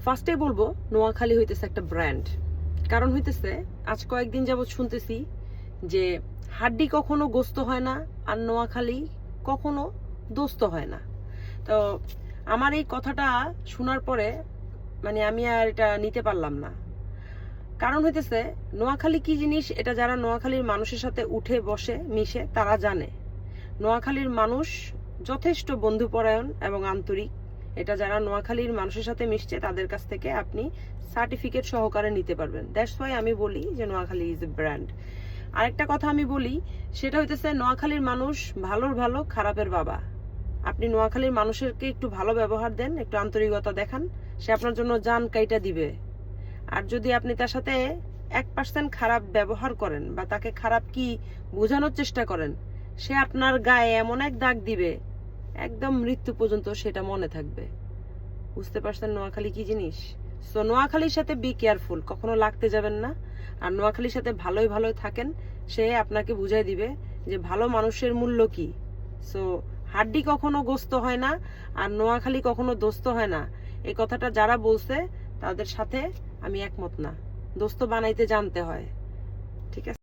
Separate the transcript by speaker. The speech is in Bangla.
Speaker 1: ফার্স্টে বলবো নোয়াখালী হইতেছে একটা ব্র্যান্ড। কারণ হইতেছে আজ কয়েকদিন যাবৎ শুনতেছি যে হাড্ডি কখনো গোস্ত হয় না আর নোয়াখালী কখনো দোস্ত হয় না। তো আমার এই কথাটা শোনার পরে আমি আর এটা নিতে পারলাম না। কারণ হইতেছে নোয়াখালী কি জিনিস এটা যারা নোয়াখালীর মানুষের সাথে উঠে বসে মিশে তারা জানে। নোয়াখালীর মানুষ যথেষ্ট বন্ধুপরায়ণ এবং আন্তরিক। এটা যারা নোয়াখালীর মানুষের সাথে মিশছে তাদের কাছ থেকে আপনি সার্টিফিকেট সহকারে নিতে পারবেন। দ্যাটস ওয়াই আমি বলি যে নোয়াখালী ইজ এ ব্র্যান্ড। আরেকটা কথা আমি বলি, সেটা হইতেছে নোয়াখালীর মানুষ ভালোর ভালো খারাপের বাবা। আপনি নোয়াখালীর মানুষেরকে একটু ভালো ব্যবহার দেন, একটু আন্তরিকতা দেখান, সে আপনার জন্য জান কাইটা দিবে। আর যদি আপনি তার সাথে 1% খারাপ ব্যবহার করেন বা তাকে খারাপ কি বোঝানোর চেষ্টা করেন, সে আপনার গায়ে এমন এক দাগ দিবে একদম মৃত্যু পর্যন্ত সেটা মনে থাকবে। বুঝতে পারছেন নোয়াখালী কি জিনিস? সো নোয়াখালীর সাথে বি কেয়ারফুল, কখনো লাগতে যাবেন না। আর নোয়াখালীর সাথে ভালোই ভালোই থাকেন, সে আপনাকে বুঝাই দিবে যে ভালো মানুষের মূল্য কি। সো হাড্ডি কখনো গোস্ত হয় না আর নোয়াখালী কখনো দোস্ত হয় না, এই কথাটা যারা বলছে তাদের সাথে আমি একমত না। দোস্ত বানাইতে জানতে হয়, ঠিক আছে?